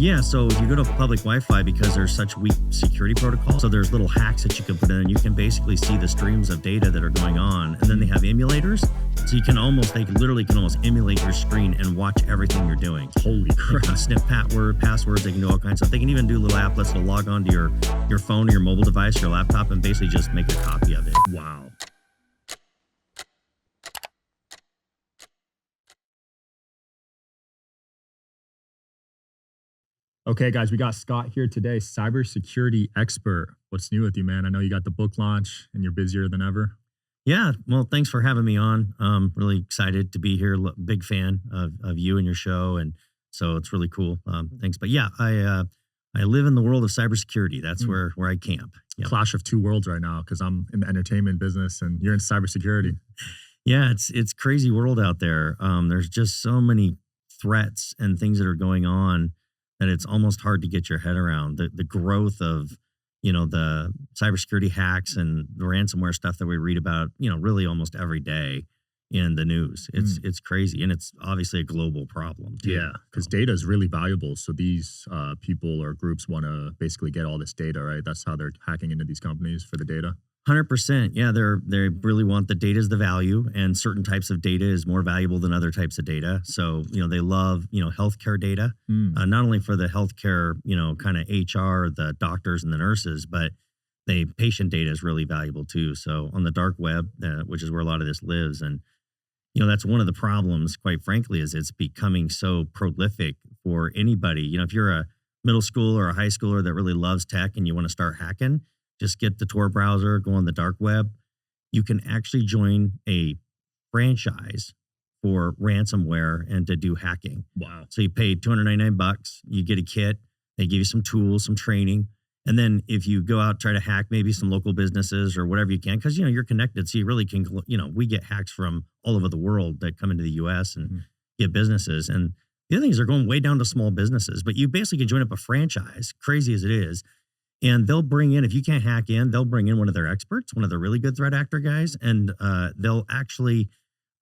Yeah, so if you go to public Wi-Fi, because there's such weak security protocols, so there's little hacks that you can put in, and you can basically see the streams of data that are going on. And then they have emulators, so they literally can almost emulate your screen and watch everything you're doing. Holy crap. They can snip passwords, they can do all kinds of stuff. They can even do little applets to log on to your phone or your mobile device, your laptop, and basically just make a copy of it. Wow. Okay, guys, we got Scott here today, cybersecurity expert. What's new with you, man? I know you got the book launch and you're busier than ever. Yeah, well, thanks for having me on. Really excited to be here. Big fan of you and your show, and so it's really cool. Thanks. But yeah, I live in the world of cybersecurity. That's where I camp. Yep. Clash of two worlds right now, because I'm in the entertainment business and you're in cybersecurity. Yeah, it's crazy world out there. There's just so many threats and things that are going on that it's almost hard to get your head around. The growth of, the cybersecurity hacks and the ransomware stuff that we read about, really almost every day in the news. It's crazy. And it's obviously a global problem too. Yeah, because data is really valuable. So these people or groups want to basically get all this data, right? That's how they're hacking into these companies for the data. 100%. Yeah, they really want the data as the value, and certain types of data is more valuable than other types of data. So, they love, healthcare data, not only for the healthcare, kind of HR, the doctors and the nurses, but the patient data is really valuable too. So on the dark web, which is where a lot of this lives. And, that's one of the problems, quite frankly, is it's becoming so prolific for anybody. If you're a middle schooler or a high schooler that really loves tech and you want to start hacking, just get the Tor browser, go on the dark web. You can actually join a franchise for ransomware and to do hacking. Wow. So you pay $299, you get a kit, they give you some tools, some training. And then if you go out, try to hack maybe some local businesses or whatever you can, because, you're connected. So you really can, we get hacks from all over the world that come into the US and get businesses. And the other things are going way down to small businesses, but you basically can join up a franchise, crazy as it is. And they'll bring in, if you can't hack in, they'll bring in one of their experts, one of the really good threat actor guys, and they'll actually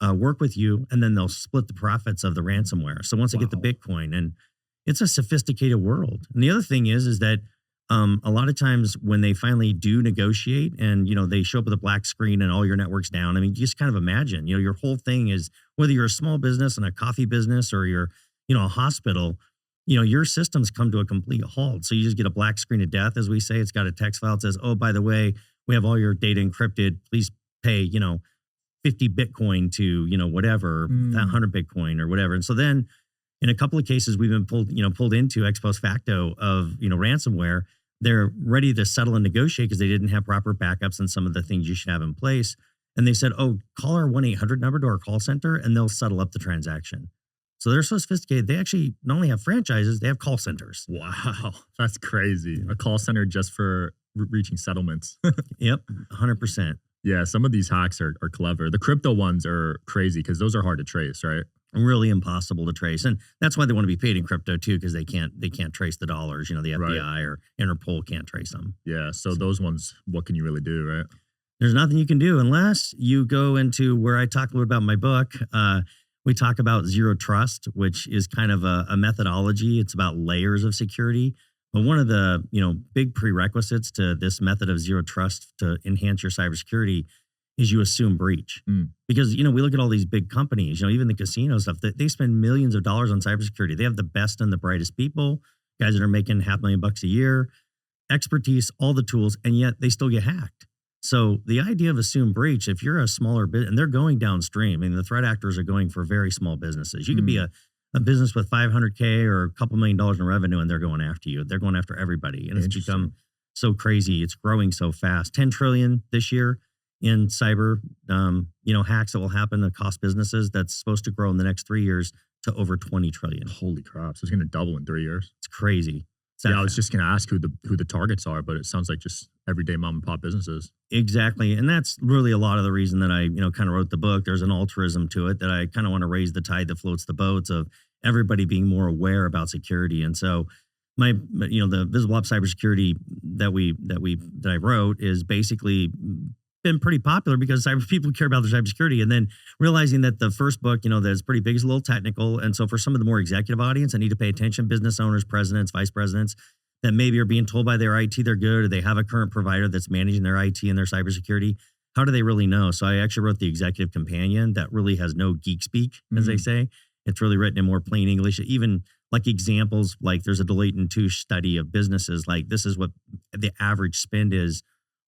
work with you, and then they'll split the profits of the ransomware. So once they get the Bitcoin, and it's a sophisticated world. And the other thing is that a lot of times when they finally do negotiate and, they show up with a black screen and all your network's down, I mean, you just kind of imagine, your whole thing is, whether you're a small business and a coffee business or you're, a hospital, your systems come to a complete halt. So you just get a black screen of death, as we say. It's got a text file that says, oh, by the way, we have all your data encrypted. Please pay, 50 Bitcoin to, whatever, 100 Bitcoin or whatever. And so then in a couple of cases, we've been pulled into ex post facto of, ransomware. They're ready to settle and negotiate because they didn't have proper backups and some of the things you should have in place. And they said, oh, call our 1-800 number to our call center and they'll settle up the transaction. So they're so sophisticated. They actually not only have franchises, they have call centers. Wow, that's crazy. A call center just for reaching settlements. Yep, 100%. Yeah, some of these hacks are clever. The crypto ones are crazy because those are hard to trace, right? Really impossible to trace. And that's why they want to be paid in crypto too, because they can't trace the dollars. The FBI or Interpol can't trace them. Yeah, so those ones, what can you really do, right? There's nothing you can do unless you go into where I talk a little bit about in my book. We talk about zero trust, which is kind of a methodology. It's about layers of security. But one of the, big prerequisites to this method of zero trust to enhance your cybersecurity is you assume breach. Because, we look at all these big companies, even the casino stuff, they spend millions of dollars on cybersecurity. They have the best and the brightest people, guys that are making $500,000 a year, expertise, all the tools, and yet they still get hacked. So the idea of assume breach, if you're a smaller bit, and they're going downstream, the threat actors are going for very small businesses. You could be a business with $500K or a couple $1 million in revenue, and they're going after you. They're going after everybody. And it's become so crazy. It's growing so fast. 10 trillion this year in cyber, hacks that will happen to cost businesses. That's supposed to grow in the next 3 years to over 20 trillion. Holy crap. So it's going to double in 3 years. It's crazy. Yeah, I was just going to ask who the targets are, but it sounds like just everyday mom and pop businesses. Exactly. And that's really a lot of the reason that I, kind of wrote the book. There's an altruism to it that I kind of want to raise the tide that floats the boats of everybody being more aware about security. And so the Visible Ops cybersecurity that I wrote is basically been pretty popular because people care about their cybersecurity. And then realizing that the first book, that's pretty big, is a little technical. And so for some of the more executive audience, I need to pay attention, business owners, presidents, vice presidents, that maybe are being told by their IT they're good, or they have a current provider that's managing their IT and their cybersecurity. How do they really know? So I actually wrote the executive companion that really has no geek speak, as they say. It's really written in more plain English. Even like examples, like there's a Deloitte and Touche study of businesses, like this is what the average spend is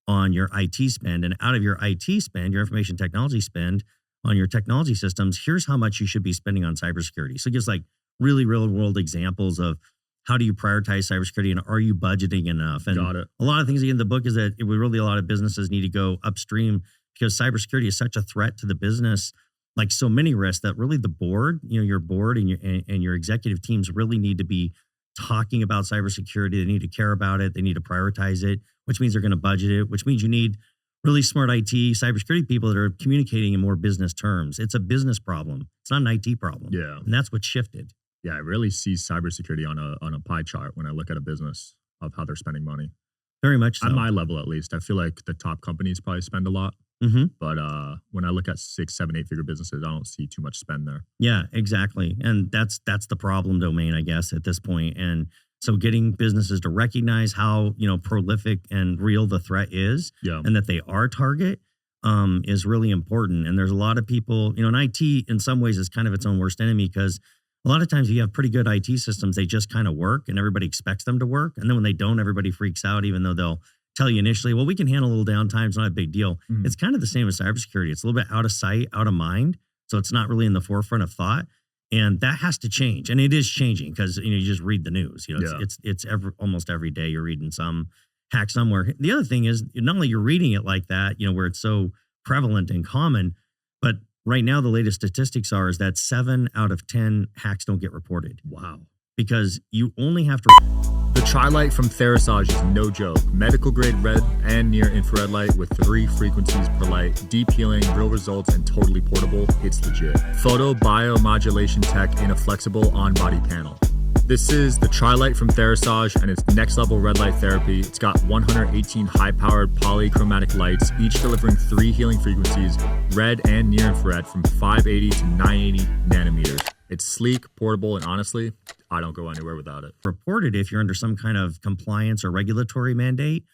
on your IT spend. And out of your IT spend, your information technology spend on your technology systems, here's how much you should be spending on cybersecurity. So it gives like really real world examples of how do you prioritize cybersecurity and are you budgeting enough? And Got it. a lot of things in the book is that really a lot of businesses need to go upstream because cybersecurity is such a threat to the business, like so many risks, that really the board, your board and your executive teams really need to be talking about cybersecurity. They need to care about it. They need to prioritize it, which means they're going to budget it, which means you need really smart IT, cybersecurity people that are communicating in more business terms. It's a business problem. It's not an IT problem. Yeah. And that's what shifted. Yeah, I really see cybersecurity on a pie chart when I look at a business of how they're spending money. Very much so. At my level, at least, I feel like the top companies probably spend a lot. Mm-hmm. But when I look at 6, 7, 8-figure businesses, I don't see too much spend there. Yeah, exactly. And that's the problem domain, I guess, at this point. And so getting businesses to recognize how, prolific and real the threat is, and that they are target is really important. And there's a lot of people, and IT in some ways is kind of its own worst enemy, because a lot of times you have pretty good IT systems, they just kind of work and everybody expects them to work. And then when they don't, everybody freaks out, even though they'll tell you initially, well, we can handle a little downtime. It's not a big deal. It's kind of the same as cybersecurity. It's a little bit out of sight, out of mind. So it's not really in the forefront of thought. And that has to change. And it is changing because, you just read the news. It's almost every day you're reading some hack somewhere. The other thing is not only you're reading it like that, where it's so prevalent and common, but right now the latest statistics is that 7 out of 10 hacks don't get reported. Wow. Because you only have to... The Tri-Light from Therasage is no joke. Medical grade red and near infrared light with 3 frequencies per light, deep healing, real results, and totally portable. It's legit. Photo biomodulation tech in a flexible on-body panel. This is the Tri-Light from Therasage and it's next level red light therapy. It's got 118 high-powered polychromatic lights, each delivering 3 healing frequencies, red and near infrared from 580 to 980 nanometers. It's sleek, portable, and honestly, I don't go anywhere without it. Reported if you're under some kind of compliance or regulatory mandate.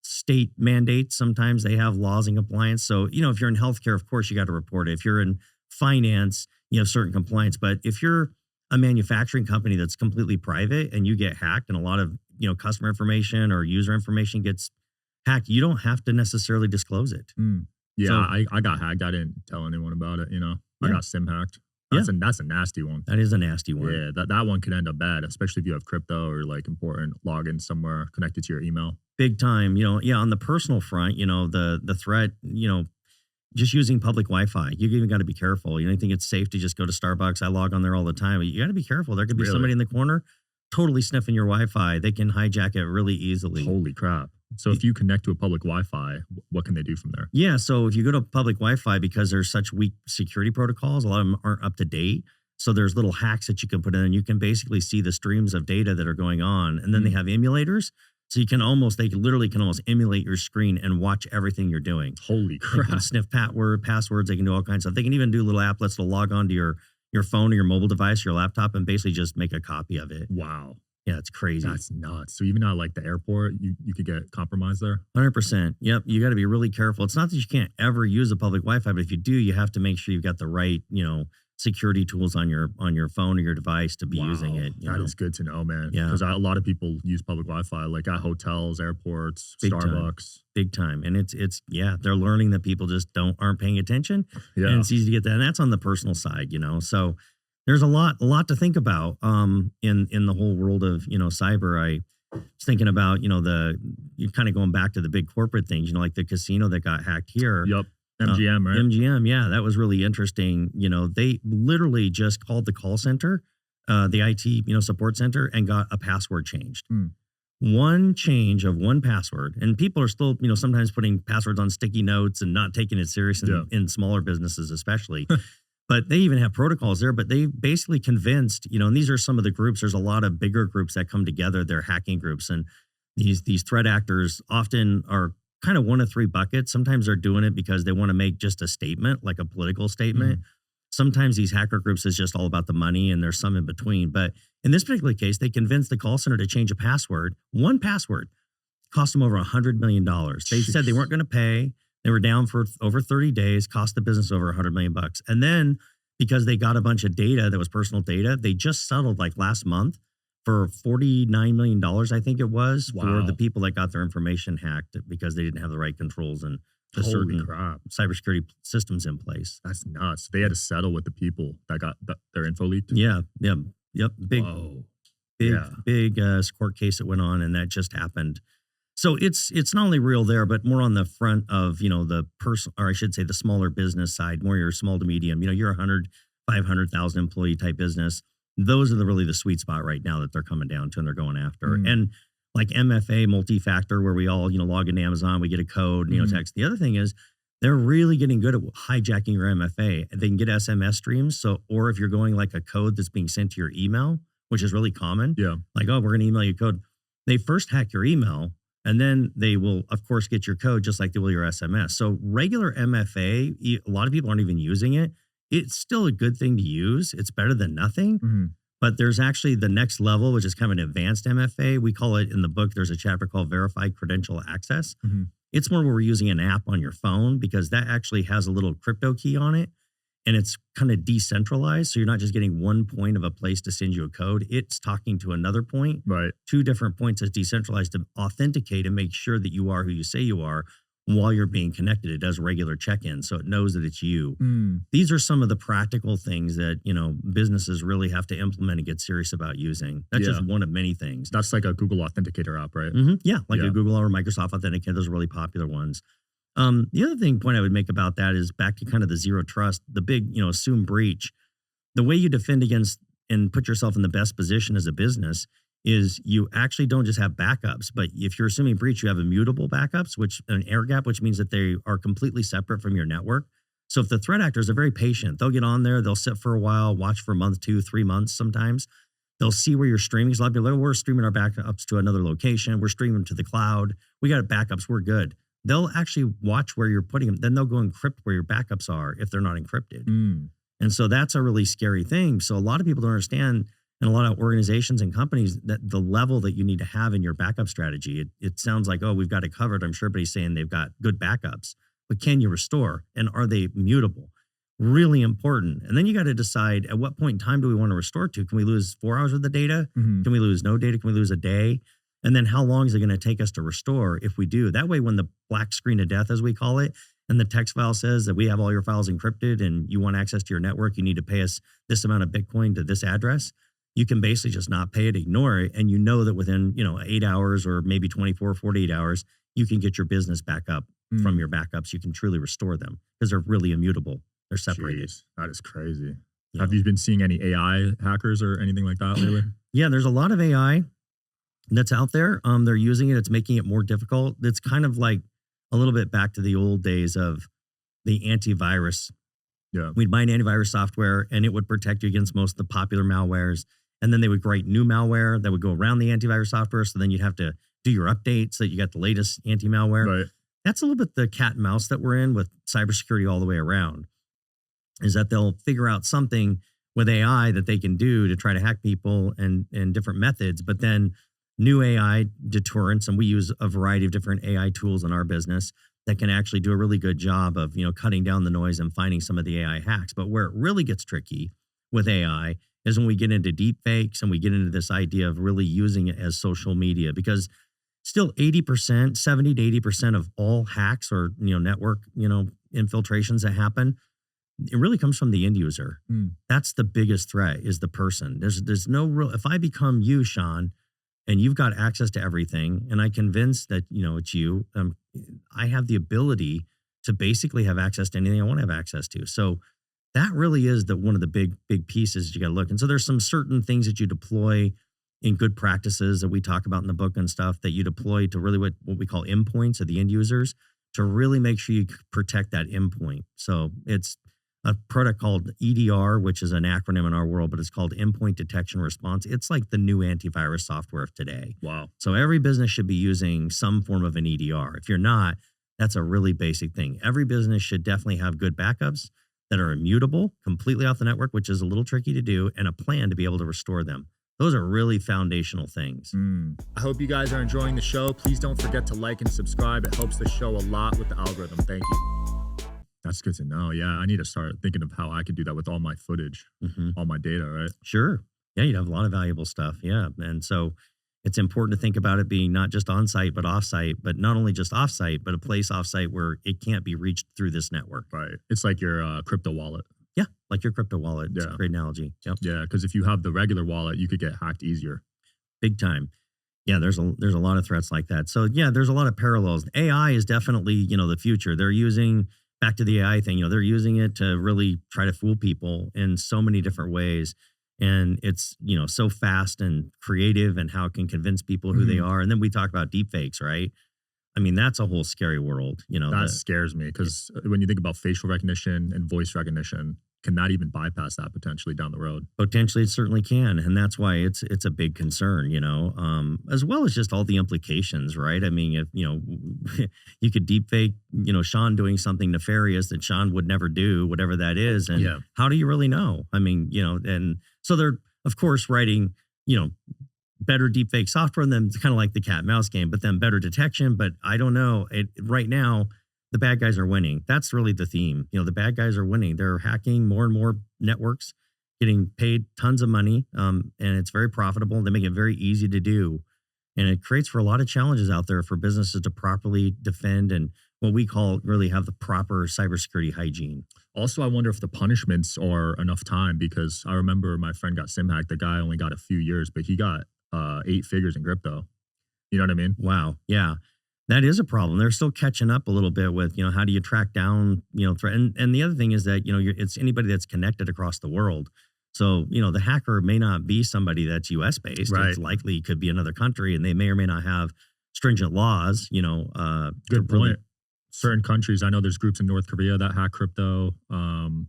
State mandates, sometimes they have laws and compliance. So, if you're in healthcare, of course, you got to report it. If you're in finance, you have certain compliance. But if you're a manufacturing company that's completely private and you get hacked and a lot of, customer information or user information gets hacked, you don't have to necessarily disclose it. Yeah, So- I got hacked. I didn't tell anyone about it, I Yeah. got SIM hacked. That's a nasty one. That is a nasty one. Yeah, that one could end up bad, especially if you have crypto or like important logins somewhere connected to your email. Big time. On the personal front, the threat, just using public Wi-Fi, you even got to be careful. You don't think it's safe to just go to Starbucks. I log on there all the time. But you got to be careful. There could be Really? somebody in the corner totally sniffing your Wi-Fi. They can hijack it really easily. Holy crap. So if you connect to a public Wi-Fi, what can they do from there? Yeah. So if you go to public Wi-Fi, because there's such weak security protocols, a lot of them aren't up to date. So there's little hacks that you can put in and you can basically see the streams of data that are going on. And then they have emulators. So they literally can almost emulate your screen and watch everything you're doing. Holy They crap. can sniff passwords. They can do all kinds of stuff. They can even do little applets to log on to your phone or your mobile device, your laptop, and basically just make a copy of it. Wow. Yeah, it's crazy. That's nuts. So even at like the airport, you could get compromised there? 100%. Yep. You got to be really careful. It's not that you can't ever use a public Wi-Fi, but if you do, you have to make sure you've got the right, security tools on your phone or your device to be using it. That is good to know, man. Yeah. Because a lot of people use public Wi-Fi, like at hotels, airports, Big time. Starbucks. Big time. And it's they're learning that people just aren't paying attention. Yeah. And it's easy to get that. And that's on the personal side, So there's a lot to think about in the whole world of, cyber. I was thinking about, you're kind of going back to the big corporate things, like the casino that got hacked here. Yep. MGM, right? MGM, yeah, that was really interesting. They literally just called the call center, the IT, support center, and got a password changed. One change of one password, and people are still, sometimes putting passwords on sticky notes and not taking it serious in smaller businesses, especially. But they even have protocols there. But they basically convinced, and these are some of the groups. There's a lot of bigger groups that come together. They're hacking groups, and these threat actors often are kind of one of three buckets. Sometimes they're doing it because they want to make just a statement, like a political statement. Sometimes these hacker groups is just all about the money, and there's some in between. But in this particular case, they convinced the call center to change a password. One password cost them over $100 million. They said they weren't going to pay. They were down for over 30 days, cost the business over $100 million. And then because they got a bunch of data that was personal data, they just settled like last month for $49 million, I think it was, for the people that got their information hacked because they didn't have the right controls and the certain cybersecurity systems in place. That's nuts. They had to settle with the people that got their info leaked. Yeah. Yep. Big court case that went on, and that just happened. So it's not only real there, but more on the front of, the person, or I should say the smaller business side, more your small to medium, you're 100, 500,000 employee type business. Those are really the sweet spot right now that they're coming down to and they're going after. And like MFA, multi-factor, where we all, log into Amazon, we get a code, text. The other thing is they're really getting good at hijacking your MFA. They can get SMS streams. So, or if you're going like a code that's being sent to your email, which is really common. Yeah. Like, oh, we're going to email you code. They first hack your email, and then they will, of course, get your code just like they will your SMS. So regular MFA, a lot of people aren't even using it. It's still a good thing to use. It's better than nothing. But there's actually the next level, which is kind of an advanced MFA. We call it in the book, there's a chapter called Verified Credential Access. It's more where we're using an app on your phone because that actually has a little crypto key on it. And it's kind of decentralized. So you're not just getting one point of a place to send you a code. It's talking to another point. Right. Two different points that's decentralized to authenticate and make sure that you are who you say you are while you're being connected. It does regular check-ins, so it knows that it's you. These are some of the practical things that, businesses really have to implement and get serious about using. That's just one of many things. That's like a Google Authenticator app, right? Yeah, like a Google or Microsoft Authenticator. Those are really popular ones. The other point I would make about that is back to kind of the zero trust, the big, assume breach. The way you defend against and put yourself in the best position as a business is you actually don't just have backups, but if you're assuming breach, you have immutable backups, which an air gap, which means that they are completely separate from your network. So if the threat actors are very patient, they'll get on there, they'll sit for a while, watch for a month, 2, 3 months sometimes. They'll see where you're streaming. So a lot of people are like, we're streaming our backups to another location. We're streaming to the cloud. We got backups. We're good. They'll actually watch where you're putting them. Then they'll go encrypt where your backups are if they're not encrypted. And so that's a really scary thing. So a lot of people don't understand, and a lot of organizations and companies, that the level that you need to have in your backup strategy. It sounds like, oh, we've got it covered. I'm sure everybody's saying they've got good backups, but can you restore? And are they mutable? Really important. And then you got to decide at what point in time do we want to restore to? Can we lose 4 hours of the data? Can we lose no data? Can we lose a day? And then how long is it going to take us to restore if we do? That way, when the black screen of death, as we call it, and the text file says that we have all your files encrypted and you want access to your network, you need to pay us this amount of Bitcoin to this address. You can basically just not pay it, ignore it. And you know that within, 8 hours or maybe 24, 48 hours, you can get your business back up from your backups. You can truly restore them because they're really immutable. They're separated. Jeez, that is crazy. Yeah. Have you been seeing any AI hackers or anything like that lately? Yeah, there's a lot of AI that's out there. They're using it. It's making it more difficult. It's kind of like a little bit back to the old days of the antivirus. Yeah. We'd buy an antivirus software and it would protect you against most of the popular malwares. And then they would write new malware that would go around the antivirus software. So then you'd have to do your updates so that you got the latest anti-malware. Right. That's a little bit the cat and mouse that we're in with cybersecurity all the way around, is that they'll figure out something with AI that they can do to try to hack people and different methods. But then new AI deterrents, and we use a variety of different AI tools in our business that can actually do a really good job of, cutting down the noise and finding some of the AI hacks. But where it really gets tricky with AI is when we get into deep fakes and we get into this idea of really using it as social media, because still 80%, 70 to 80% of all hacks or, network, infiltrations that happen, it really comes from the end user. That's the biggest threat, is the person. There's no real, if I become you, Sean, and you've got access to everything, and I convince that, it's you, I have the ability to basically have access to anything I want to have access to. So that really is one of the big pieces you got to look. And so there's some certain things that you deploy in good practices that we talk about in the book and stuff that you deploy to really what we call endpoints, or the end users, to really make sure you protect that endpoint. So it's a product called EDR, which is an acronym in our world, but it's called Endpoint Detection Response. It's like the new antivirus software of today. Wow. So every business should be using some form of an EDR. If you're not, that's a really basic thing. Every business should definitely have good backups that are immutable, completely off the network, which is a little tricky to do, and a plan to be able to restore them. Those are really foundational things. I hope you guys are enjoying the show. Please don't forget to like and subscribe. It helps the show a lot with the algorithm. Thank you. That's good to know. Yeah, I need to start thinking of how I could do that with all my footage, all my data, right? Sure. Yeah, you'd have a lot of valuable stuff. Yeah. And so it's important to think about it being not just on site, but off site, but not only just off site, but a place off site where it can't be reached through this network. Right. It's like your crypto wallet. Yeah, like your crypto wallet. It's Yeah. a great analogy. Yep. Yeah, because if you have the regular wallet, you could get hacked easier. Big time. Yeah, there's a lot of threats like that. So yeah, there's a lot of parallels. AI is definitely, the future. They're using, back to the AI thing, they're using it to really try to fool people in so many different ways. And it's, so fast and creative and how it can convince people who they are. And then we talk about deep fakes, right? I mean, that's a whole scary world. That scares me because when you think about facial recognition and voice recognition, can that even bypass that potentially down the road? Potentially, it certainly can, and that's why it's a big concern. As well as just all the implications, right? I mean, if you could deepfake, Sean doing something nefarious that Sean would never do, whatever that is, and how do you really know? I mean, and so they're of course writing, better deepfake software, and then it's kind of like the cat and mouse game, but then better detection. But I don't know. Right now, the bad guys are winning. That's really the theme. The bad guys are winning. They're hacking more and more networks, getting paid tons of money, and it's very profitable. They make it very easy to do, and it creates for a lot of challenges out there for businesses to properly defend and what we call really have the proper cybersecurity hygiene. Also, I wonder if the punishments are enough time, because I remember my friend got SIM hacked. The guy only got a few years, but he got 8 figures in crypto. You know what I mean? Wow. Yeah. That is a problem. They're still catching up a little bit with, how do you track down, threat? And the other thing is that, it's anybody that's connected across the world. So, the hacker may not be somebody that's US based. Right. It's likely could be another country, and they may or may not have stringent laws, Good point. Certain countries, I know there's groups in North Korea that hack crypto.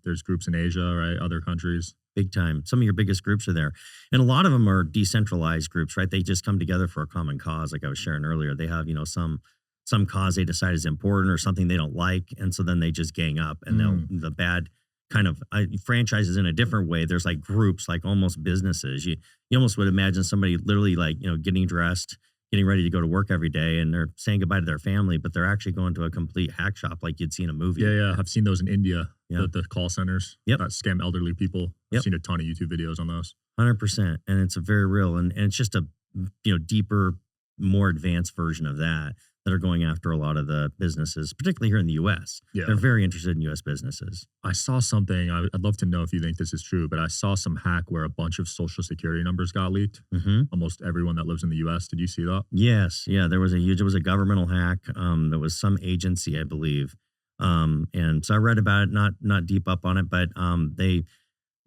There's groups in Asia, right? Other countries. Big time. Some of your biggest groups are there. And a lot of them are decentralized groups, right? They just come together for a common cause, like I was sharing earlier. They have, some cause they decide is important or something they don't like. And so then they just gang up, and the bad kind of franchises in a different way. There's like groups, like almost businesses. You almost would imagine somebody literally like, getting dressed, getting ready to go to work every day, and they're saying goodbye to their family, but they're actually going to a complete hack shop like you'd see in a movie. Yeah. I've seen those in India, Yeah. the call centers Yep. that scam elderly people. I've Yep. seen a ton of YouTube videos on those. 100%. And it's a very real, and it's just a, deeper, more advanced version of that are going after a lot of the businesses, particularly here in the US. Yeah. They're very interested in US businesses. I saw something, I'd love to know if you think this is true, but I saw some hack where a bunch of social security numbers got leaked. Almost everyone that lives in the US. Did you see that? Yes. Yeah. It was a governmental hack. There was some agency, I believe. And so I read about it, not deep up on it, but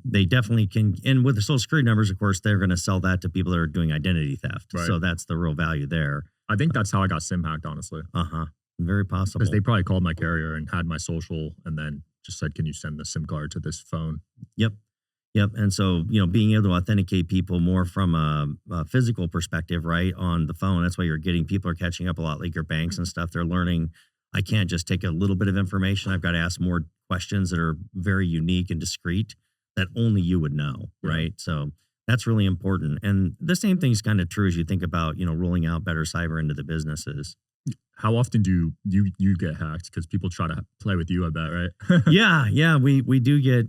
they definitely can. And with the social security numbers, of course, they're going to sell that to people that are doing identity theft. Right. So that's the real value there. I think that's how I got SIM hacked, honestly. Very possible. Because they probably called my carrier and had my social and then just said, can you send the SIM card to this phone? Yep. And so, being able to authenticate people more from a physical perspective, right, on the phone, that's why people are catching up a lot, like your banks and stuff. They're learning, I can't just take a little bit of information. I've got to ask more questions that are very unique and discreet that only you would know, right? So that's really important. And the same thing is kind of true as you think about, rolling out better cyber into the businesses. How often do you get hacked? Because people try to play with you, I bet, right? Yeah. We do get,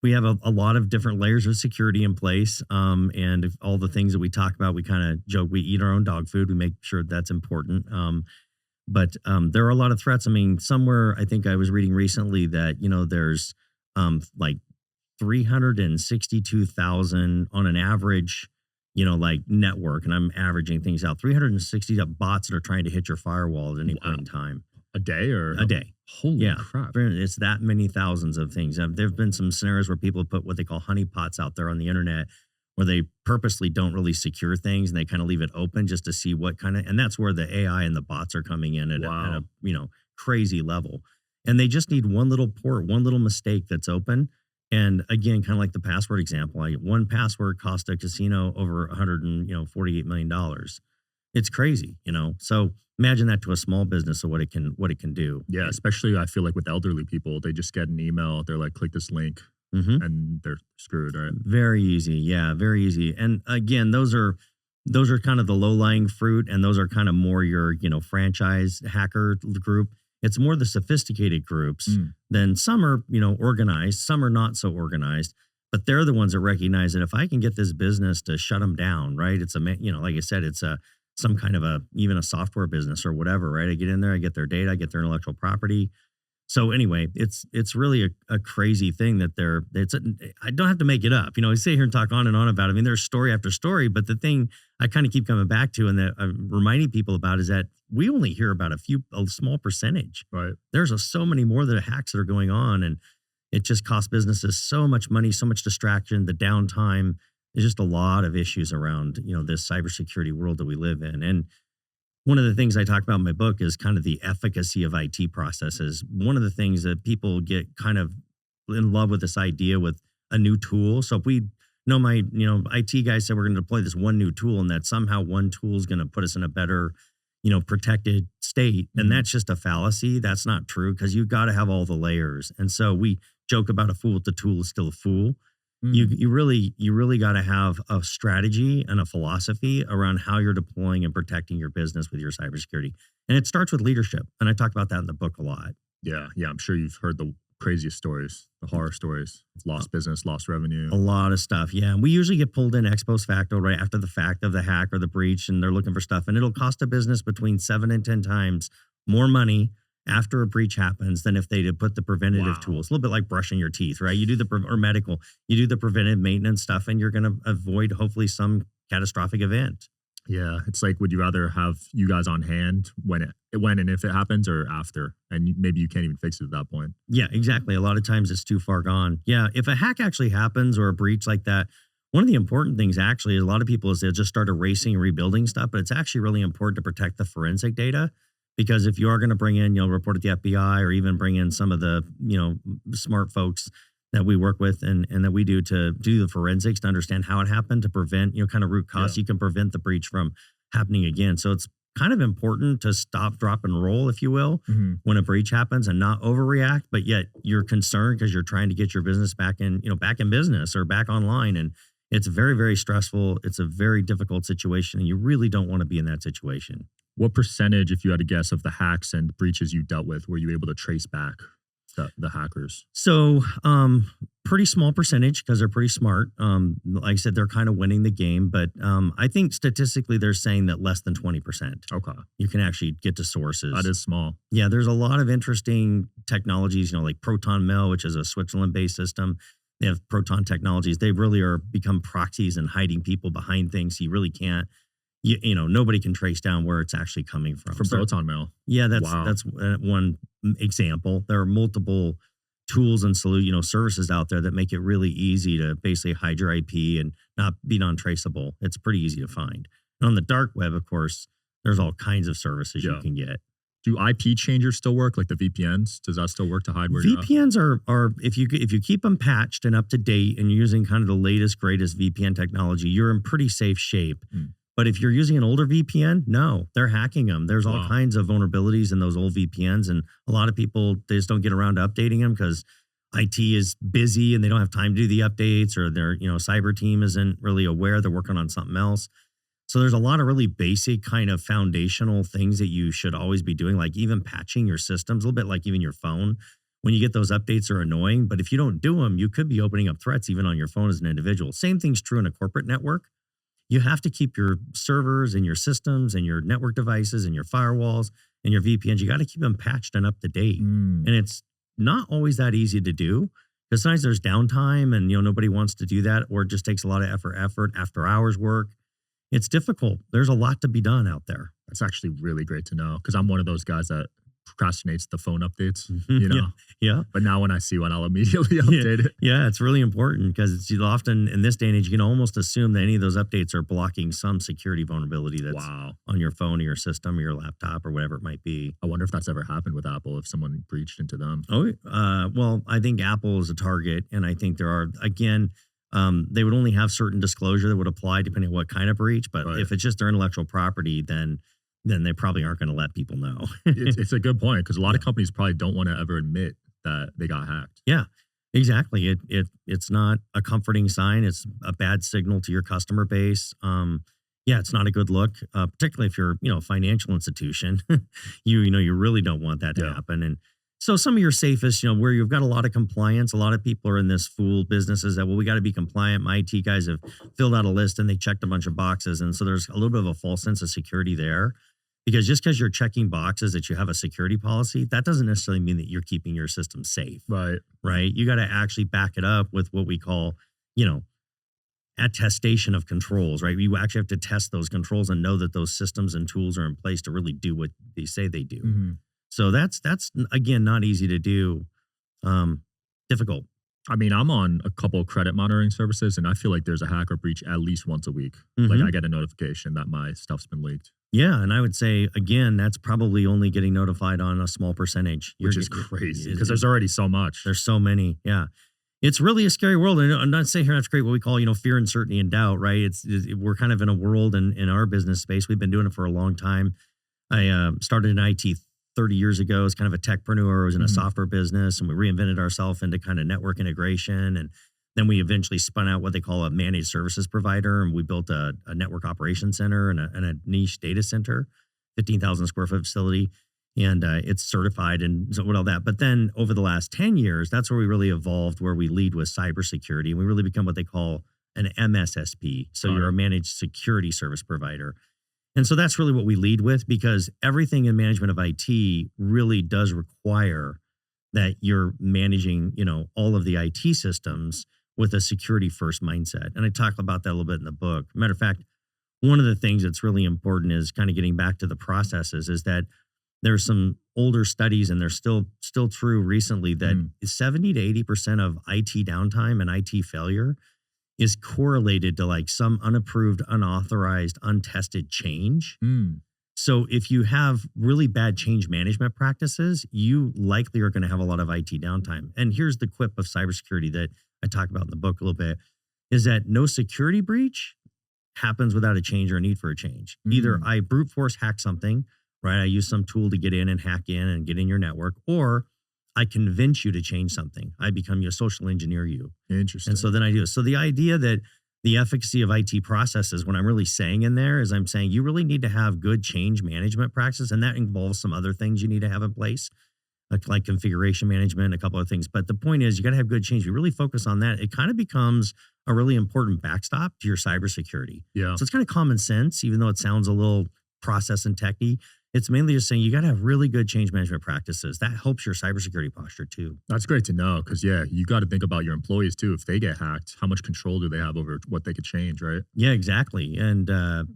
we have a lot of different layers of security in place. And all the things that we talk about, we kind of joke, we eat our own dog food. We make sure that's important. But there are a lot of threats. I mean, somewhere, I think I was reading recently that, there's like 362,000 on an average, like network, and I'm averaging things out, 360 bots that are trying to hit your firewall at any point in time. A day or? A day. Holy crap. It's that many thousands of things. There've been some scenarios where people put what they call honeypots out there on the internet, where they purposely don't really secure things and they kind of leave it open just to see what kind of, and that's where the AI and the bots are coming in at a crazy level. and they just need one little port, one little mistake that's open. And again, kind of like the password example, one password cost a casino over $148 million. It's crazy, So imagine that to a small business of what it can do. Yeah, especially I feel like with elderly people, they just get an email. They're like, click this link, and they're screwed, right? Very easy. Yeah, very easy. And again, those are kind of the low-lying fruit, and those are kind of more your, franchise hacker group. It's more the sophisticated groups. Then some are, organized, some are not so organized, but they're the ones that recognize that if I can get this business to shut them down, right? It's like I said, it's some kind of even a software business or whatever, right? I get in there, I get their data, I get their intellectual property. So anyway, it's really a crazy thing that I don't have to make it up. I sit here and talk on and on about it. I mean, there's story after story, but the thing I kind of keep coming back to and that I'm reminding people about is that we only hear about a small percentage. Right. There's so many more that hacks that are going on, and it just costs businesses so much money, so much distraction, the downtime. There's just a lot of issues around, this cybersecurity world that we live in. And one of the things I talk about in my book is kind of the efficacy of IT processes. One of the things that people get kind of in love with this idea with a new tool. So if we know my, IT guy said we're going to deploy this one new tool and that somehow one tool is going to put us in a better, protected state. And that's just a fallacy. That's not true because you've got to have all the layers. And so we joke about a fool with the tool is still a fool. You really got to have a strategy and a philosophy around how you're deploying and protecting your business with your cybersecurity. And it starts with leadership. And I talk about that in the book a lot. Yeah. I'm sure you've heard the craziest stories, the horror stories, lost business, lost revenue. A lot of stuff. Yeah. And we usually get pulled in ex post facto right after the fact of the hack or the breach, and they're looking for stuff. And it'll cost a business between 7 and 10 times more money after a breach happens than if they did put the preventative tools. A little bit like brushing your teeth, right? You do or medical, you do the preventive maintenance stuff, and you're going to avoid hopefully some catastrophic event. Yeah, it's like, would you rather have you guys on hand when and if it happens, or after, and maybe you can't even fix it at that point? Yeah, exactly. A lot of times it's too far gone. Yeah, if a hack actually happens or a breach like that, one of the important things actually, a lot of people is they'll just start erasing and rebuilding stuff, but it's actually really important to protect the forensic data. Because if you are going to bring in, report at the FBI or even bring in some of the, smart folks that we work with and that we do to do the forensics to understand how it happened, to prevent, kind of root cause, you can prevent the breach from happening again. So it's kind of important to stop, drop, and roll, if you will, when a breach happens and not overreact, but yet you're concerned because you're trying to get your business back in business or back online. And it's very, very stressful. It's a very difficult situation, and you really don't want to be in that situation. What percentage, if you had to guess, of the hacks and breaches you dealt with were you able to trace back the hackers? So pretty small percentage because they're pretty smart. Like I said, they're kind of winning the game. But I think statistically they're saying that less than 20%. Okay. You can actually get to sources. That is small. Yeah, there's a lot of interesting technologies, like Proton Mail, which is a Switzerland-based system. They have Proton technologies. They really are become proxies and hiding people behind things. You really can't. Nobody can trace down where it's actually coming from. From Proton Mail. Yeah, that's one example. There are multiple tools and services out there that make it really easy to basically hide your IP and not be non-traceable. It's pretty easy to find. And on the dark web, of course, there's all kinds of services you can get. Do IP changers still work, like the VPNs? Does that still work to hide where you're at? VPNs are if you keep them patched and up to date and you're using kind of the latest, greatest VPN technology, you're in pretty safe shape. But if you're using an older VPN, no, they're hacking them. There's all kinds of vulnerabilities in those old VPNs. And a lot of people, they just don't get around to updating them because IT is busy and they don't have time to do the updates, or their cyber team isn't really aware. They're working on something else. So there's a lot of really basic kind of foundational things that you should always be doing, like even patching your systems, a little bit like even your phone. When you get those updates are annoying, but if you don't do them, you could be opening up threats even on your phone as an individual. Same thing's true in a corporate network. You have to keep your servers and your systems and your network devices and your firewalls and your VPNs. You got to keep them patched and up to date. And it's not always that easy to do because sometimes there's downtime and nobody wants to do that, or it just takes a lot of effort after hours work. It's difficult. There's a lot to be done out there. That's actually really great to know because I'm one of those guys that procrastinates the phone updates, you know? Yeah. But now when I see one, I'll immediately Yeah. update it. Yeah, it's really important because it's often in this day and age, you can almost assume that any of those updates are blocking some security vulnerability that's Wow. on your phone or your system or your laptop or whatever it might be. I wonder if that's ever happened with Apple, if someone breached into them. Oh, well, I think Apple is a target, and I think there are again. They would only have certain disclosure that would apply depending on what kind of breach. But Right. if it's just their intellectual property, then they probably aren't going to let people know. It's a good point because a lot of companies probably don't want to ever admit that they got hacked. Yeah, exactly. It's not a comforting sign. It's a bad signal to your customer base. Yeah, it's not a good look, particularly if you're a financial institution. You really don't want that to Yeah. happen. And so some of your safest, where you've got a lot of compliance, a lot of people are in this fool businesses that, well, we got to be compliant. My IT guys have filled out a list and they checked a bunch of boxes. And so there's a little bit of a false sense of security there. Because just because you're checking boxes that you have a security policy, that doesn't necessarily mean that you're keeping your system safe, Right. right? You got to actually back it up with what we call, attestation of controls, right? You actually have to test those controls and know that those systems and tools are in place to really do what they say they do. Mhm. So that's again not easy to do. Difficult. I mean, I'm on a couple of credit monitoring services, and I feel like there's a hacker breach at least once a week. Like Mhm. I get a notification that my stuff's been leaked, Yeah, and I would say again that's probably only getting notified on a small percentage, which is You're- crazy because there's already so much. There's so many. Yeah. It's really a scary world. And I'm not saying here that's great what we call, fear, uncertainty, and doubt, right? We're kind of in a world in our business space. We've been doing it for a long time. I started in IT 30 years ago as kind of a techpreneur. I was in a Mhm. software business and we reinvented ourselves into kind of network integration. And then we eventually spun out what they call a managed services provider. And we built a network operations center and a niche data center, 15,000 square foot facility. And it's certified and so what all that. But then over the last 10 years, that's where we really evolved, where we lead with cybersecurity. And we really become what they call an MSSP. So Got you're a it. managed security service provider. And so that's really what we lead with because everything in management of IT really does require that you're managing, all of the IT systems with a security first mindset. And I talk about that a little bit in the book. Matter of fact, one of the things that's really important is kind of getting back to the processes is that there's some older studies and they're still true recently that 70 to 80% of IT downtime and IT failure is correlated to like some unapproved, unauthorized, untested change. Mm. So if you have really bad change management practices, you likely are going to have a lot of IT downtime. And here's the quip of cybersecurity that I talk about in the book a little bit is that no security breach happens without a change or a need for a change. Either I brute force hack something, right? I use some tool to get in and hack in and get in your network, or I convince you to change something. I become your social engineer you. Interesting. And so then I do. So the idea that the efficacy of IT processes, what I'm really saying in there is I'm saying you really need to have good change management practices. And that involves some other things you need to have in place, like configuration management, a couple of things. But the point is you got to have good change. You really focus on that. It kind of becomes a really important backstop to your cybersecurity. Yeah. So it's kind of common sense, even though it sounds a little process and techy. It's mainly just saying you got to have really good change management practices. That helps your cybersecurity posture too. That's great to know because, you got to think about your employees too. If they get hacked, how much control do they have over what they could change, right? Yeah, exactly. And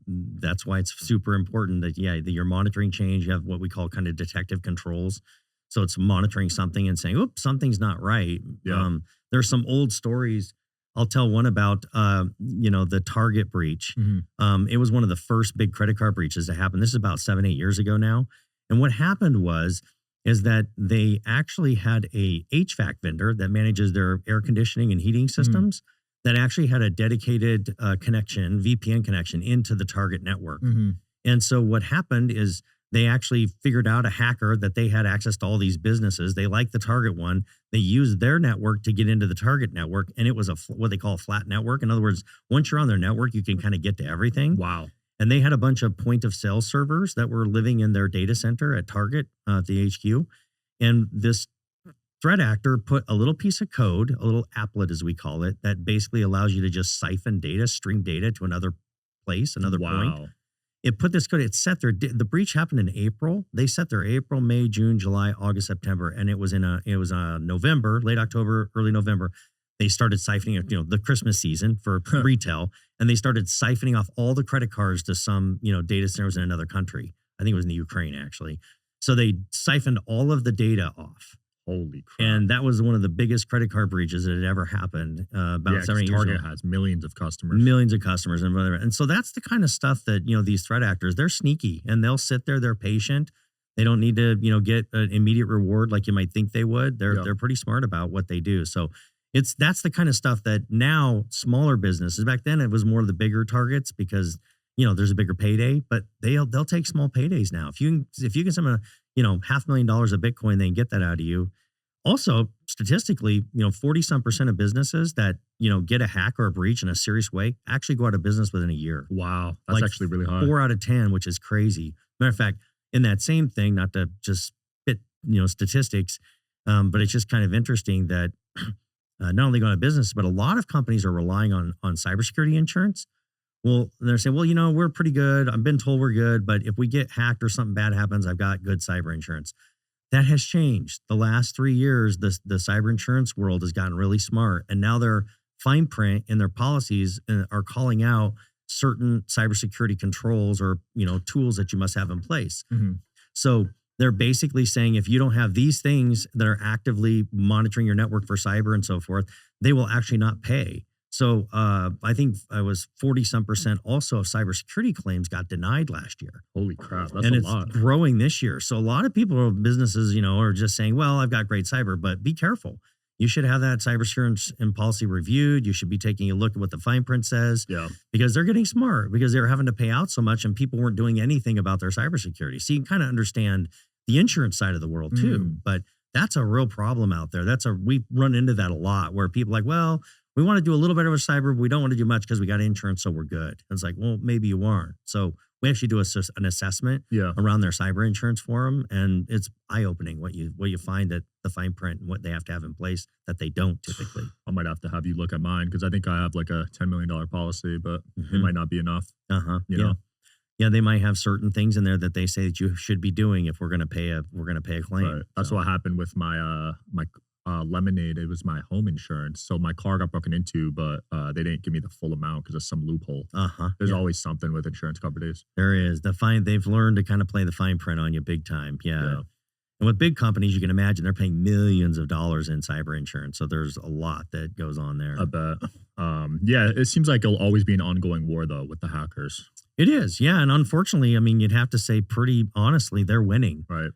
that's why it's super important that you're monitoring change. You have what we call kind of detective controls. So it's monitoring something and saying, oops, something's not right. Yeah. There's some old stories. I'll tell one about, the Target breach. Mhm. It was one of the first big credit card breaches that happened. This is about 7-8 years ago now. And what happened is that they actually had a HVAC vendor that manages their air conditioning and heating systems that actually had a dedicated connection, VPN connection into the Target network. Mhm. And so what happened is they actually figured out a hacker that they had access to all these businesses. They liked the Target one. They used their network to get into the Target network. And it was what they call a flat network. In other words, once you're on their network, you can kind of get to everything. Wow. And they had a bunch of point of sale servers that were living in their data center at Target, the HQ. And this threat actor put a little piece of code, a little applet as we call it, that basically allows you to just siphon data, stream data to another place, another point. Wow. It put this code, the breach happened in April. They set their April, May, June, July, August, September. And it was November, late October, early November. They started siphoning, the Christmas season for retail. And they started siphoning off all the credit cards to some, data centers in another country. I think it was in the Ukraine actually. So they siphoned all of the data off. Holy crap. And that was one of the biggest credit card breaches that had ever happened about 7 years Target ago. has millions of customers. Millions of customers and whatever. And so that's the kind of stuff that, these threat actors, they're sneaky and they'll sit there, they're patient. They don't need to, get an immediate reward like you might think they would. They're pretty smart about what they do. So that's the kind of stuff that now smaller businesses, back then it was more of the bigger targets because, there's a bigger payday, but they'll take small paydays now. If you can someone, $500,000 of Bitcoin, they can get that out of you. Also, statistically, 40% of businesses that, get a hack or a breach in a serious way actually go out of business within a year. Wow. That's actually really high. 4 out of 10, which is crazy. Matter of fact, in that same thing, not to just spit, statistics, but it's just kind of interesting that not only go out of business, but a lot of companies are relying on cybersecurity insurance. Well, they're saying, well, we're pretty good. I've been told we're good, but if we get hacked or something bad happens, I've got good cyber insurance. That has changed. The last 3 years, the cyber insurance world has gotten really smart, and now their fine print in their policies are calling out certain cybersecurity controls or tools that you must have in place. Mm-hmm. So they're basically saying if you don't have these things that are actively monitoring your network for cyber and so forth, they will actually not pay. So I think I was 40% also of cybersecurity claims got denied last year. Holy crap, that's and a it's lot. growing this year. So a lot of people or businesses, are just saying, well, I've got great cyber, but be careful. You should have that cyber insurance and policy reviewed. You should be taking a look at what the fine print says. Yeah. Because they're getting smart because they're having to pay out so much and people weren't doing anything about their cybersecurity. So you can kind of understand the insurance side of the world too. But that's a real problem out there. We run into that a lot where people are like, well, we want to do a little bit of a cyber, but we don't want to do much because we got insurance, so we're good. And it's like, well, maybe you aren't. So we actually do an assessment around their cyber insurance for them, and it's eye-opening what you find at the fine print and what they have to have in place that they don't typically. I might have to have you look at mine because I think I have like a $10 million policy, but it might not be enough. You know? Yeah, they might have certain things in there that they say that you should be doing if we're going to pay a claim. Right. That's what happened with my Lemonade. It was my home insurance, so my car got broken into, but they didn't give me the full amount because of some loophole. There's always something with insurance companies. There is they've learned to kind of play the fine print on you big time. Yeah. And with big companies, you can imagine they're paying millions of dollars in cyber insurance. So there's a lot that goes on there. I bet. It seems like it'll always be an ongoing war though with the hackers. It is, yeah. And unfortunately, I mean, you'd have to say pretty honestly, they're winning. Right.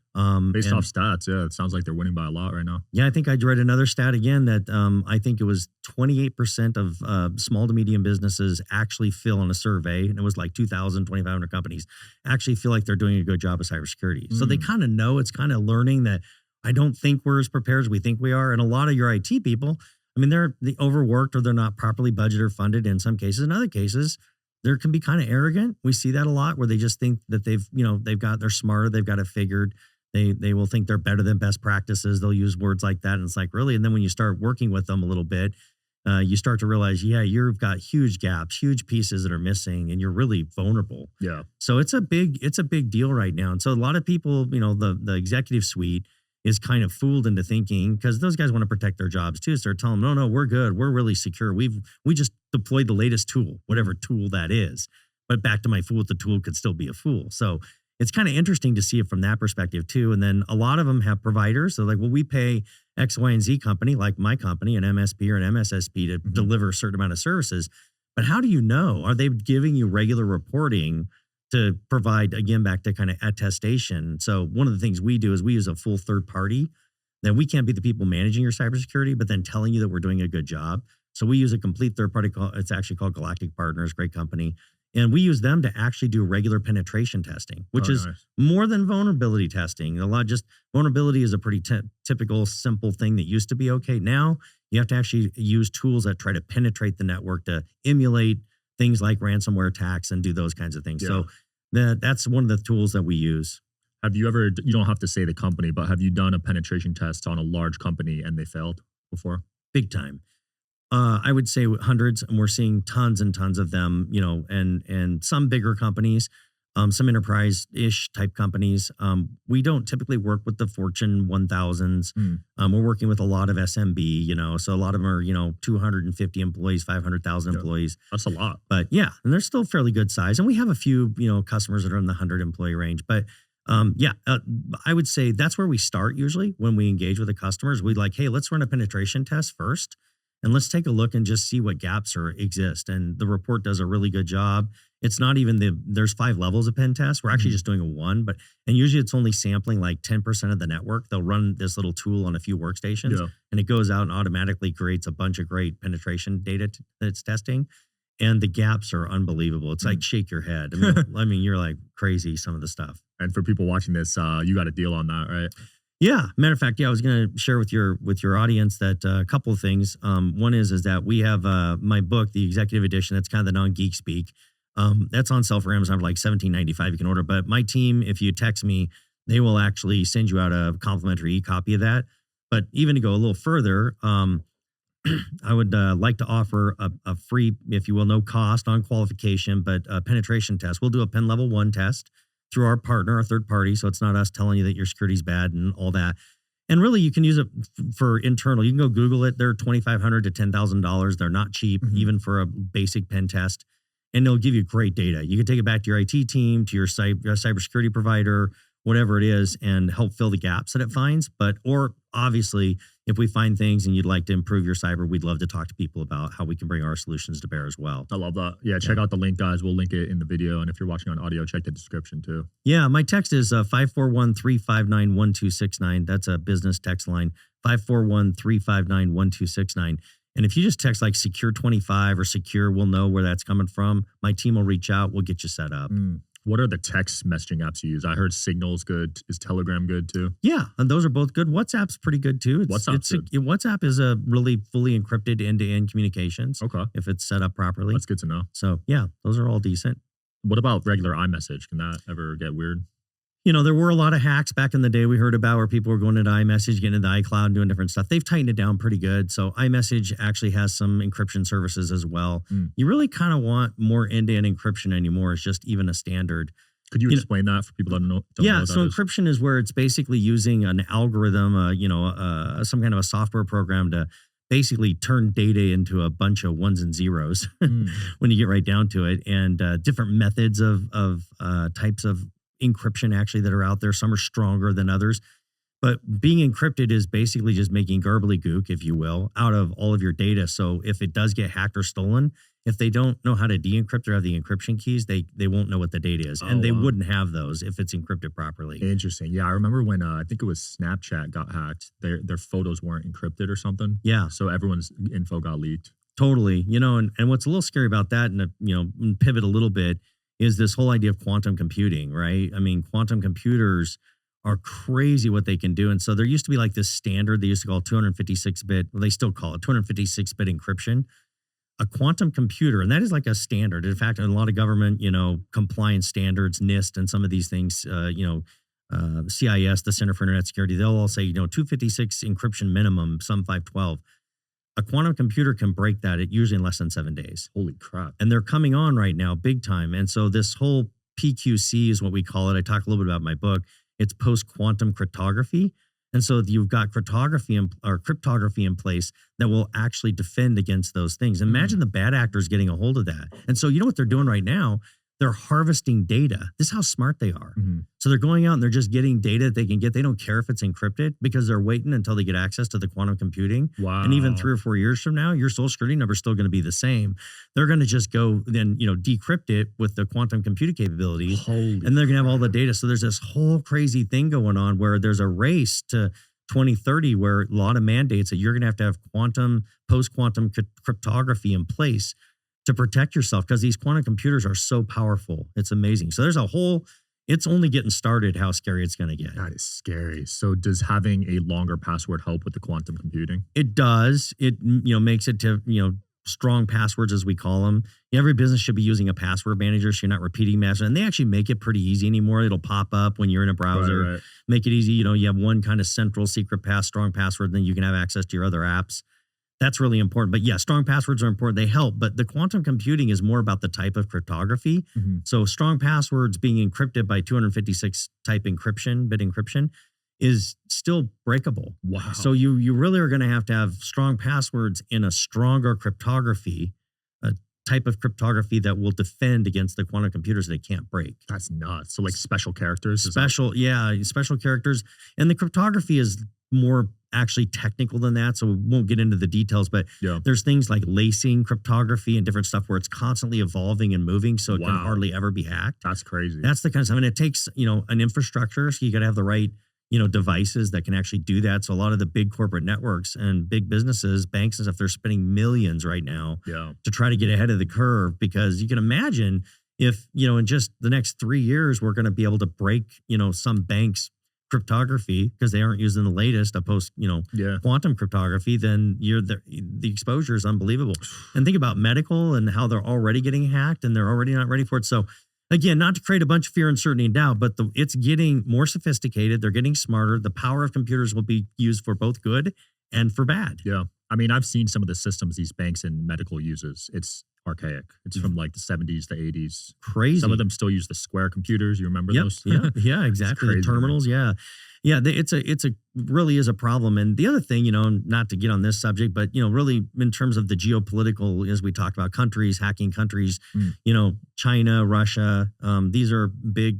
Based off stats, it sounds like they're winning by a lot right now. Yeah, I think I read another stat again that I think it was 28% of small to medium businesses actually feel on a survey, and it was like 2,000, 2,500 companies, actually feel like they're doing a good job of cybersecurity. So they kind of know, it's kind of learning that I don't think we're as prepared as we think we are. And a lot of your IT people, I mean, they're overworked or they're not properly budgeted or funded in some cases. In other cases, they can be kind of arrogant. We see that a lot where they just think that they're smarter, they've got it figured. They will think they're better than best practices. They'll use words like that. And it's like, really? And then when you start working with them a little bit, you start to realize, you've got huge gaps, huge pieces that are missing, and you're really vulnerable. Yeah. So it's a big deal right now. And so a lot of people, the executive suite is kind of fooled into thinking, because those guys want to protect their jobs too. So they're telling them, no, we're good. We're really secure. We just deployed the latest tool, whatever tool that is. But back to my fool with the tool could still be a fool. So it's kind of interesting to see it from that perspective too. And then a lot of them have providers. So like, well, we pay X, Y, and Z company, like my company, an MSP or an MSSP to deliver a certain amount of services. But how do you know? Are they giving you regular reporting to provide, again, back to kind of attestation? So one of the things we do is we use a full third party. That we can't be the people managing your cybersecurity, but then telling you that we're doing a good job. So we use a complete third party. It's actually called Galactic Partners, great company. And we use them to actually do regular penetration testing, which is more than vulnerability testing. Vulnerability is a pretty typical, simple thing that used to be okay. Now you have to actually use tools that try to penetrate the network to emulate things like ransomware attacks and do those kinds of things. So that's one of the tools that we use. Have you ever, you don't have to say the company, but have you done a penetration test on a large company and they failed before? Big time. I would say hundreds, and we're seeing tons and tons of them, and some bigger companies, some enterprise-ish type companies. We don't typically work with the Fortune 1000s. We're working with a lot of SMB, so a lot of them are, 250 employees, 500,000 employees. That's a lot. But yeah, and they're still fairly good size. And we have a few, customers that are in the 100 employee range. But I would say that's where we start usually when we engage with the customers. We'd like, hey, let's run a penetration test first, and let's take a look and just see what gaps exist. And the report does a really good job. It's not even there's 5 levels of pen test. We're actually just doing a 1, and usually it's only sampling like 10% of the network. They'll run this little tool on a few workstations, and it goes out and automatically creates a bunch of great penetration data that it's testing. And the gaps are unbelievable. It's like shake your head. I mean, you're like crazy, some of the stuff. And for people watching this, you got a deal on that, right? Yeah. Matter of fact, I was going to share with your audience that a couple of things. One is that we have my book, the executive edition. That's kind of the non-geek speak. That's on sale for Amazon for like $17.95. You can order. But my team, if you text me, they will actually send you out a complimentary e-copy of that. But even to go a little further, I would like to offer a free, if you will, no cost on qualification, but a penetration test. We'll do a pen level 1 test through our partner, our third party. So it's not us telling you that your security is bad and all that. And really, you can use it for internal. You can go Google it. They're $2,500 to $10,000. They're not cheap, even for a basic pen test. And they'll give you great data. You can take it back to your IT team, to your cybersecurity provider, whatever it is, and help fill the gaps that it finds. Or obviously, if we find things and you'd like to improve your cyber, we'd love to talk to people about how we can bring our solutions to bear as well. I love that. Yeah, check out the link, guys. We'll link it in the video. And if you're watching on audio, check the description too. Yeah, my text is 541-359-1269. That's a business text line, 541-359-1269. And if you just text like secure 25 or secure, we'll know where that's coming from. My team will reach out. We'll get you set up. What are the text messaging apps you use? I heard Signal's good. Is Telegram good too? Yeah, and those are both good. WhatsApp's pretty good too. WhatsApp is a really fully encrypted end-to-end communications. Okay. If it's set up properly. That's good to know. So yeah, those are all decent. What about regular iMessage? Can that ever get weird? There were a lot of hacks back in the day we heard about where people were going into iMessage, getting into iCloud, doing different stuff. They've tightened it down pretty good. So iMessage actually has some encryption services as well. You really kind of want more end-to-end encryption anymore. It's just even a standard. Could you explain that for people that don't know? So encryption is where it's basically using an algorithm, some kind of a software program to basically turn data into a bunch of ones and zeros when you get right down to it, and different methods of types of encryption actually that are out there. Some are stronger than others, but being encrypted is basically just making gook, if you will, out of all of your data. So if it does get hacked or stolen, if they don't know how to de-encrypt or have the encryption keys, they won't know what the data is, and they wouldn't have those if it's encrypted properly. Interesting. Yeah, I remember when I think it was Snapchat got hacked. Their photos weren't encrypted or something. Yeah, so everyone's info got leaked. Totally. And what's a little scary about that, and pivot a little bit, is this whole idea of quantum computing, right? I mean, quantum computers are crazy what they can do. And so there used to be like this standard they used to call 256-bit, well, they still call it 256-bit encryption. A quantum computer, and that is like a standard. In fact, in a lot of government, compliance standards, NIST, and some of these things, CIS, the Center for Internet Security, they'll all say, 256 encryption minimum, some 512. A quantum computer can break that usually in less than 7 days. Holy crap. And they're coming on right now big time. And so this whole PQC is what we call it. I talk a little bit about in my book. It's post-quantum cryptography. And so you've got cryptography in place that will actually defend against those things. Imagine the bad actors getting a hold of that. And so you know what they're doing right now? They're harvesting data. This is how smart they are. So they're going out and they're just getting data that they can get. They don't care if it's encrypted because they're waiting until they get access to the quantum computing. Wow. And even 3 or 4 years from now, your social security number is still going to be the same. They're going to just go then, decrypt it with the quantum computing capabilities. And they're going to have all the data. So there's this whole crazy thing going on where there's a race to 2030 where a lot of mandates that you're going to have post-quantum cryptography in place to protect yourself, because these quantum computers are so powerful. It's amazing. So there's it's only getting started how scary it's going to get. That is scary. So does having a longer password help with the quantum computing? It does. It, makes it to, strong passwords, as we call them. Every business should be using a password manager so you're not repeating passwords. And they actually make it pretty easy anymore. It'll pop up when you're in a browser. Right. Make it easy. You have one kind of central secret strong password, then you can have access to your other apps. That's really important. But yeah, strong passwords are important. They help. But the quantum computing is more about the type of cryptography. So strong passwords being encrypted by 256 type bit encryption is still breakable. Wow. So you really are going to have strong passwords in a stronger cryptography type of cryptography that will defend against the quantum computers they can't break. That's nuts. So like special characters? Special characters. And the cryptography is more actually technical than that, so we won't get into the details, but there's things like lacing cryptography and different stuff where it's constantly evolving and moving, so it can hardly ever be hacked. That's crazy. That's the kind of stuff. And it takes, an infrastructure, so you got to have the right, devices that can actually do that. So a lot of the big corporate networks and big businesses, banks and stuff, they're spending millions right now to try to get ahead of the curve, because you can imagine if, in just the next 3 years, we're going to be able to break, some banks' cryptography because they aren't using the latest post quantum cryptography, then the exposure is unbelievable. And think about medical and how they're already getting hacked and they're already not ready for it. So again, not to create a bunch of fear, uncertainty, and doubt, but it's getting more sophisticated. They're getting smarter. The power of computers will be used for both good and for bad. Yeah. I mean, I've seen some of the systems these banks and medical uses. It's archaic. It's from like the 70s, the 80s. Crazy. Some of them still use the square computers. You remember those? Yeah, exactly. The terminals. Man. Yeah. It's a really is a problem. And the other thing, not to get on this subject, but really in terms of the geopolitical, as we talked about, countries hacking countries, China, Russia, these are big.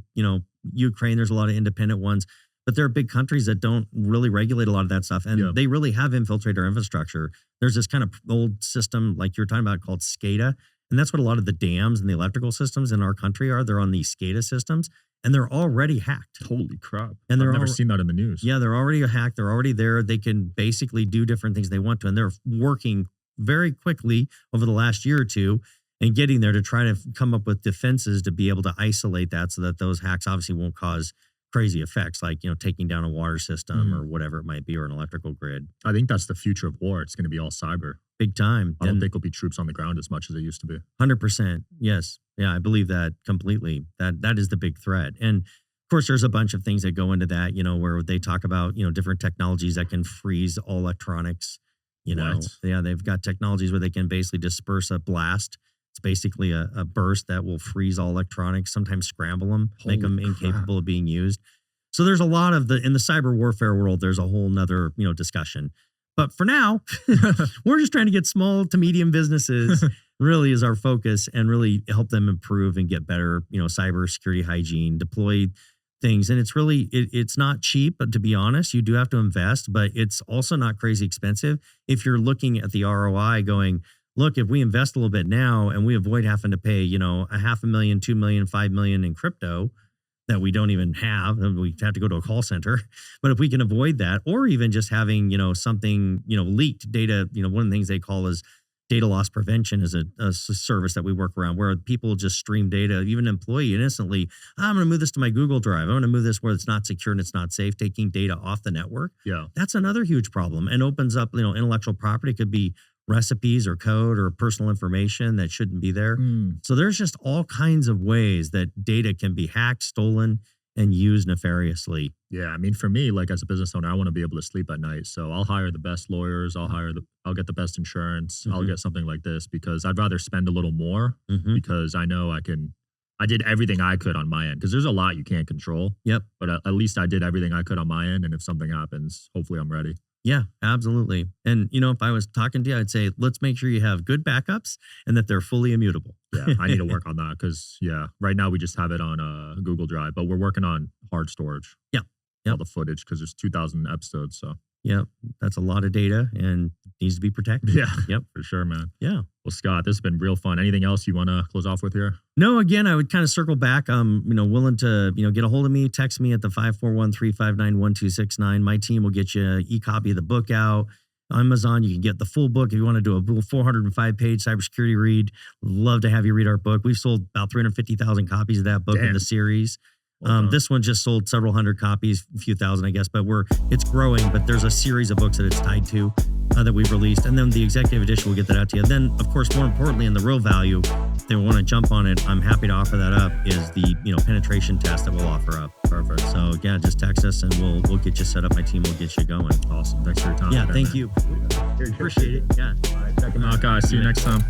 Ukraine. There's a lot of independent ones. But there are big countries that don't really regulate a lot of that stuff. And they really have infiltrated our infrastructure. There's this kind of old system like you're talking about called SCADA. And that's what a lot of the dams and the electrical systems in our country are. They're on these SCADA systems and they're already hacked. Holy crap. And I've never seen that in the news. Yeah, they're already hacked. They're already there. They can basically do different things they want to. And they're working very quickly over the last year or two and getting there to try to come up with defenses to be able to isolate that so that those hacks obviously won't cause crazy effects like, taking down a water system or whatever it might be, or an electrical grid. I think that's the future of war. It's going to be all cyber. Big time. I don't think there'll be troops on the ground as much as it used to be. 100%. Yes. Yeah, I believe that completely. That is the big threat. And of course, there's a bunch of things that go into that, where they talk about, different technologies that can freeze all electronics. Yeah, they've got technologies where they can basically disperse a blast. It's basically a burst that will freeze all electronics, sometimes scramble them, make them incapable of being used. So there's a lot of in the cyber warfare world, there's a whole nother, discussion. But for now, we're just trying to get small to medium businesses really is our focus and really help them improve and get better, cybersecurity hygiene, deploy things. And it's really, it's not cheap, but to be honest, you do have to invest, but it's also not crazy expensive. If you're looking at the ROI going, look, if we invest a little bit now and we avoid having to pay, $500,000, $2 million, $5 million in crypto that we don't even have, and we have to go to a call center. But if we can avoid that, or even just having, something, leaked data, one of the things they call is data loss prevention is a service that we work around where people just stream data, even an employee innocently. I'm going to move this to my Google Drive. I'm going to move this where it's not secure and it's not safe, taking data off the network. Yeah. That's another huge problem and opens up, intellectual property. It could be recipes or code or personal information that shouldn't be there. So there's just all kinds of ways that data can be hacked, stolen, and used nefariously. Yeah, I mean, for me, like as a business owner, I want to be able to sleep at night. So I'll hire the best lawyers. I'll get the best insurance. I'll get something like this because I'd rather spend a little more because I know I did everything I could on my end because there's a lot you can't control. Yep. But at least I did everything I could on my end. And if something happens, hopefully I'm ready. Yeah, absolutely. And, if I was talking to you, I'd say, let's make sure you have good backups and that they're fully immutable. Yeah, I need to work on that because, right now we just have it on Google Drive, but we're working on hard storage. Yeah. All the footage because there's 2,000 episodes. So, yeah, that's a lot of data and needs to be protected. Yeah. Yep. For sure, man. Yeah. Well, Scott, this has been real fun. Anything else you want to close off with here? No, again, I would kind of circle back. I'm, willing to, get a hold of me, text me at the 541-359-1269. My team will get you an e-copy of the book out. Amazon, you can get the full book if you want to do a 405-page cybersecurity read. Love to have you read our book. We've sold about 350,000 copies of that book in the series. This one just sold several hundred copies, a few thousand, I guess, but it's growing. But there's a series of books that it's tied to that we've released, and then the executive edition will get that out to you. And then, of course, more importantly, and the real value, if they want to jump on it, I'm happy to offer that up. Is the penetration test that we'll offer up. Perfect. So yeah, just text us and we'll get you set up. My team will get you going. Awesome. Thanks for your time. Yeah, again, thank man. you. Appreciate it. Yeah. All right, check them out, guys. See you next time.